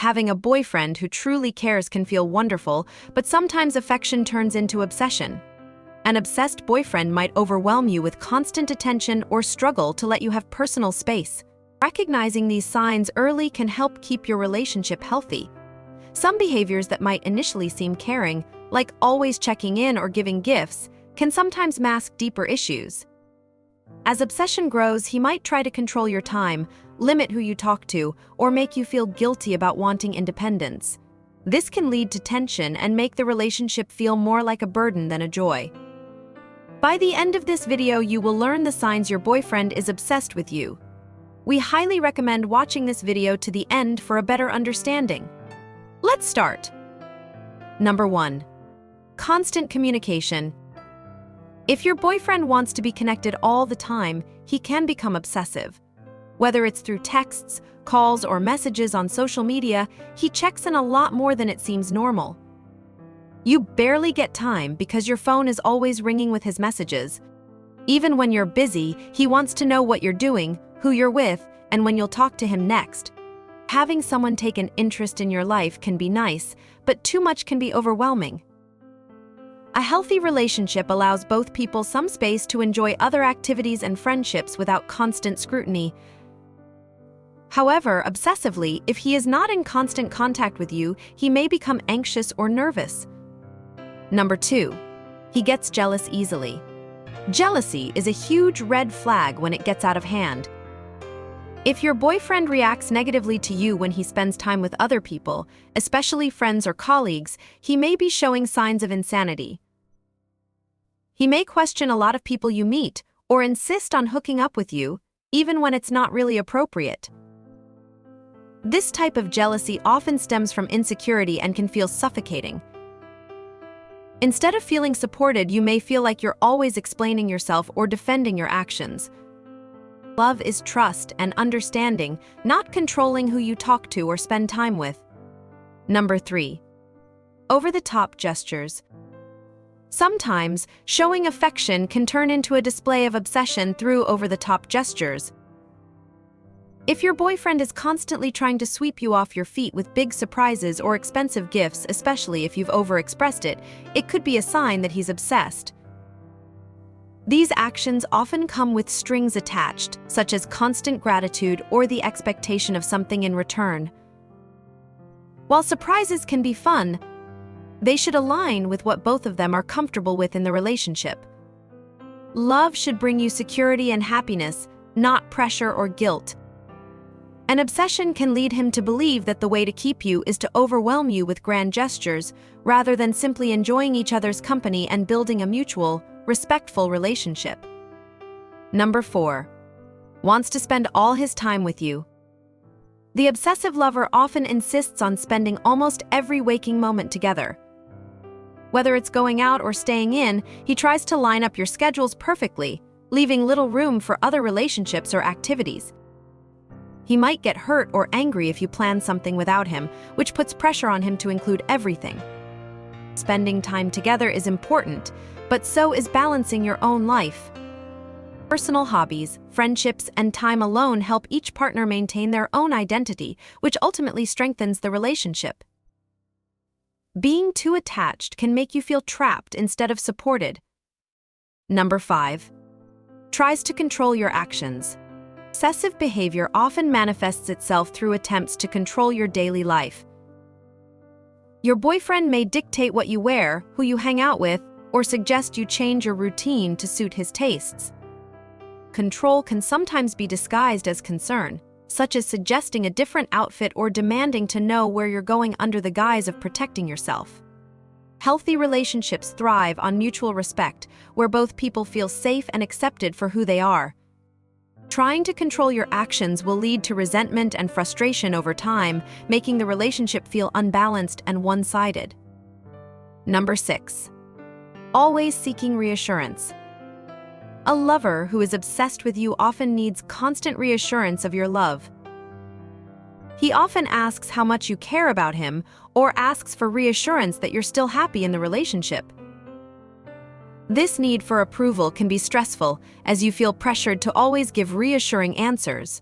Having a boyfriend who truly cares can feel wonderful, but sometimes affection turns into obsession. An obsessed boyfriend might overwhelm you with constant attention or struggle to let you have personal space. Recognizing these signs early can help keep your relationship healthy. Some behaviors that might initially seem caring, like always checking in or giving gifts, can sometimes mask deeper issues. As obsession grows, he might try to control your time, limit who you talk to, or make you feel guilty about wanting independence. This can lead to tension and make the relationship feel more like a burden than a joy. By the end of this video, you will learn the signs your boyfriend is obsessed with you. We highly recommend watching this video to the end for a better understanding. Let's start. Number 1. Constant communication. If your boyfriend wants to be connected all the time, he can become obsessive. Whether it's through texts, calls, or messages on social media, he checks in a lot more than it seems normal. You barely get time because your phone is always ringing with his messages. Even when you're busy, he wants to know what you're doing, who you're with, and when you'll talk to him next. Having someone take an interest in your life can be nice, but too much can be overwhelming. A healthy relationship allows both people some space to enjoy other activities and friendships without constant scrutiny. However, obsessively, if he is not in constant contact with you, he may become anxious or nervous. Number 2. He gets jealous easily. Jealousy is a huge red flag when it gets out of hand. If your boyfriend reacts negatively to you when he spends time with other people, especially friends or colleagues, he may be showing signs of insanity. He may question a lot of people you meet or insist on hooking up with you, even when it's not really appropriate. This type of jealousy often stems from insecurity and can feel suffocating. Instead of feeling supported, you may feel like you're always explaining yourself or defending your actions. Love is trust and understanding, not controlling who you talk to or spend time with. Number 3. Over-the-top gestures. Sometimes, showing affection can turn into a display of obsession through over-the-top gestures. If your boyfriend is constantly trying to sweep you off your feet with big surprises or expensive gifts, especially if you've overexpressed it, it could be a sign that he's obsessed. These actions often come with strings attached, such as constant gratitude or the expectation of something in return. While surprises can be fun, they should align with what both of them are comfortable with in the relationship. Love should bring you security and happiness, not pressure or guilt. An obsession can lead him to believe that the way to keep you is to overwhelm you with grand gestures, rather than simply enjoying each other's company and building a mutual, respectful relationship. Number 4. Wants to spend all his time with you. The obsessive lover often insists on spending almost every waking moment together. Whether it's going out or staying in, he tries to line up your schedules perfectly, leaving little room for other relationships or activities. He might get hurt or angry if you plan something without him, which puts pressure on him to include everything. Spending time together is important, but so is balancing your own life. Personal hobbies, friendships, and time alone help each partner maintain their own identity, which ultimately strengthens the relationship. Being too attached can make you feel trapped instead of supported. Number 5. Tries to control your actions. Obsessive behavior often manifests itself through attempts to control your daily life. Your boyfriend may dictate what you wear, who you hang out with, or suggest you change your routine to suit his tastes. Control can sometimes be disguised as concern, such as suggesting a different outfit or demanding to know where you're going under the guise of protecting yourself. Healthy relationships thrive on mutual respect, where both people feel safe and accepted for who they are. Trying to control your actions will lead to resentment and frustration over time, making the relationship feel unbalanced and one-sided. Number 6. Always seeking reassurance. A lover who is obsessed with you often needs constant reassurance of your love. He often asks how much you care about him or asks for reassurance that you're still happy in the relationship. This need for approval can be stressful as you feel pressured to always give reassuring answers.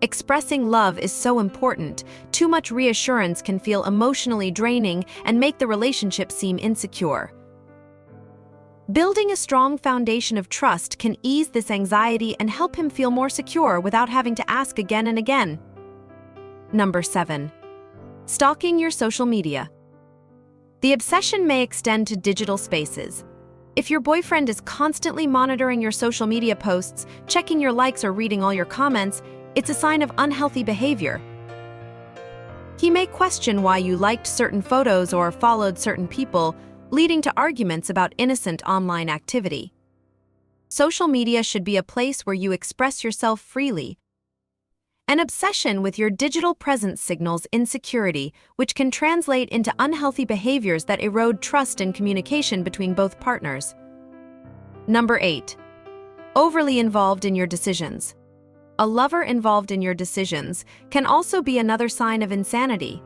Expressing love is so important. Too much reassurance can feel emotionally draining and make the relationship seem insecure. Building a strong foundation of trust can ease this anxiety and help him feel more secure without having to ask again and again. Number 7. Stalking your social media. The obsession may extend to digital spaces. If your boyfriend is constantly monitoring your social media posts, checking your likes or reading all your comments, it's a sign of unhealthy behavior. He may question why you liked certain photos or followed certain people, leading to arguments about innocent online activity. Social media should be a place where you express yourself freely. An obsession with your digital presence signals insecurity, which can translate into unhealthy behaviors that erode trust and communication between both partners. Number 8. Overly involved in your decisions. A lover involved in your decisions can also be another sign of insanity.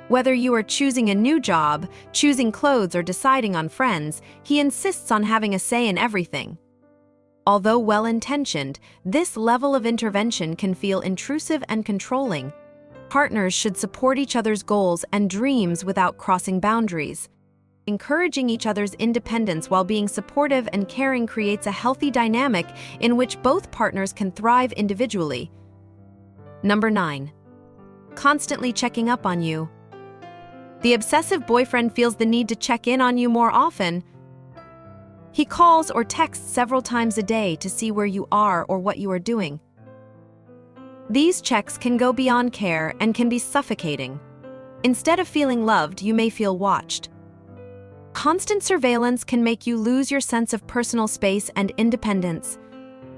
Whether you are choosing a new job, choosing clothes, or deciding on friends, he insists on having a say in everything. Although well-intentioned, this level of intervention can feel intrusive and controlling. Partners should support each other's goals and dreams without crossing boundaries. Encouraging each other's independence while being supportive and caring creates a healthy dynamic in which both partners can thrive individually. Number 9. Constantly checking up on you. The obsessive boyfriend feels the need to check in on you more often. He calls or texts several times a day to see where you are or what you are doing. These checks can go beyond care and can be suffocating. Instead of feeling loved, you may feel watched. Constant surveillance can make you lose your sense of personal space and independence.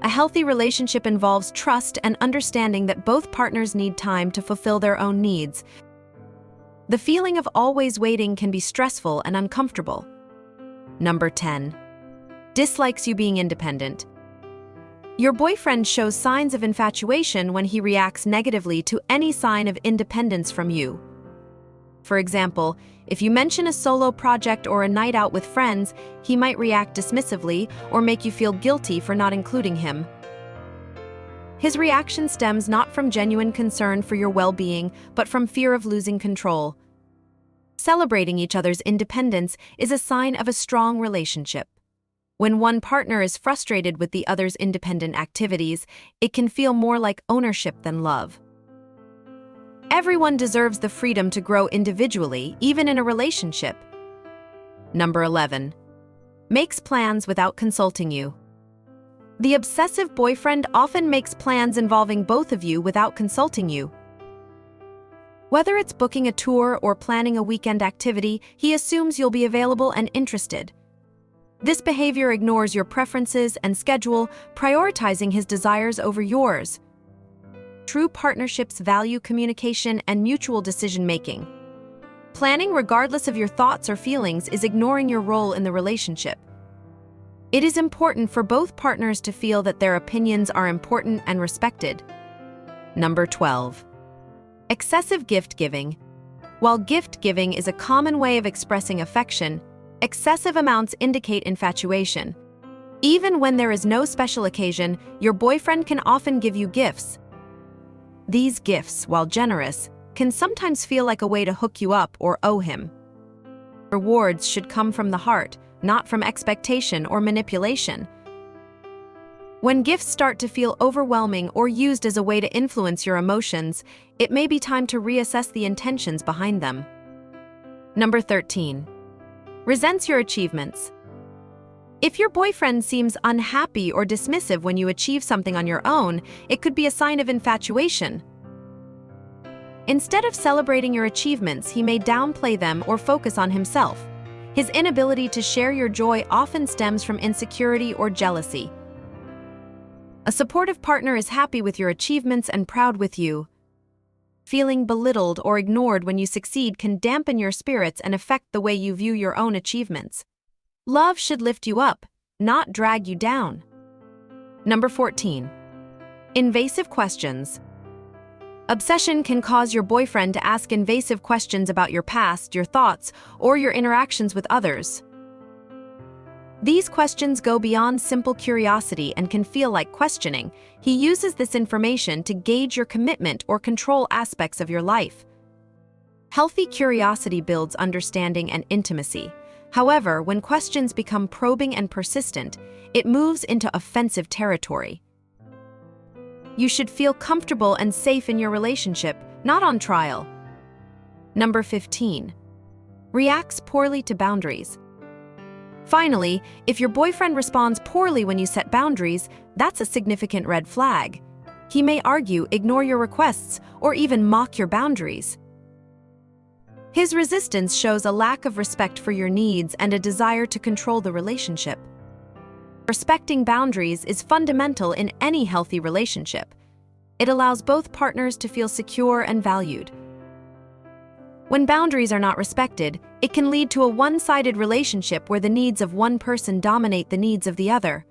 A healthy relationship involves trust and understanding that both partners need time to fulfill their own needs. The feeling of always waiting can be stressful and uncomfortable. Number 10. Dislikes you being independent. Your boyfriend shows signs of infatuation when he reacts negatively to any sign of independence from you. For example, if you mention a solo project or a night out with friends, he might react dismissively or make you feel guilty for not including him. His reaction stems not from genuine concern for your well-being, but from fear of losing control. Celebrating each other's independence is a sign of a strong relationship. When one partner is frustrated with the other's independent activities, it can feel more like ownership than love. Everyone deserves the freedom to grow individually, even in a relationship. Number 11. Makes plans without consulting you. The obsessive boyfriend often makes plans involving both of you without consulting you. Whether it's booking a tour or planning a weekend activity, he assumes you'll be available and interested. This behavior ignores your preferences and schedule, prioritizing his desires over yours. True partnerships value communication and mutual decision-making. Planning regardless of your thoughts or feelings is ignoring your role in the relationship. It is important for both partners to feel that their opinions are important and respected. Number 12. Excessive gift-giving. While gift-giving is a common way of expressing affection, excessive amounts indicate infatuation. Even when there is no special occasion, your boyfriend can often give you gifts. These gifts, while generous, can sometimes feel like a way to hook you up or owe him. Rewards should come from the heart, not from expectation or manipulation. When gifts start to feel overwhelming or used as a way to influence your emotions, it may be time to reassess the intentions behind them. Number 13. Resents your achievements. If your boyfriend seems unhappy or dismissive when you achieve something on your own, it could be a sign of infatuation. Instead of celebrating your achievements, he may downplay them or focus on himself. His inability to share your joy often stems from insecurity or jealousy. A supportive partner is happy with your achievements and proud with you. Feeling belittled or ignored when you succeed can dampen your spirits and affect the way you view your own achievements. Love should lift you up, not drag you down. Number 14. Invasive questions. Obsession can cause your boyfriend to ask invasive questions about your past, your thoughts, or your interactions with others. These questions go beyond simple curiosity and can feel like questioning. He uses this information to gauge your commitment or control aspects of your life. Healthy curiosity builds understanding and intimacy. However, when questions become probing and persistent, it moves into offensive territory. You should feel comfortable and safe in your relationship, not on trial. Number 15. Reacts poorly to boundaries. Finally, if your boyfriend responds poorly when you set boundaries, that's a significant red flag. He may argue, ignore your requests, or even mock your boundaries. His resistance shows a lack of respect for your needs and a desire to control the relationship. Respecting boundaries is fundamental in any healthy relationship. It allows both partners to feel secure and valued. When boundaries are not respected, it can lead to a one-sided relationship where the needs of one person dominate the needs of the other.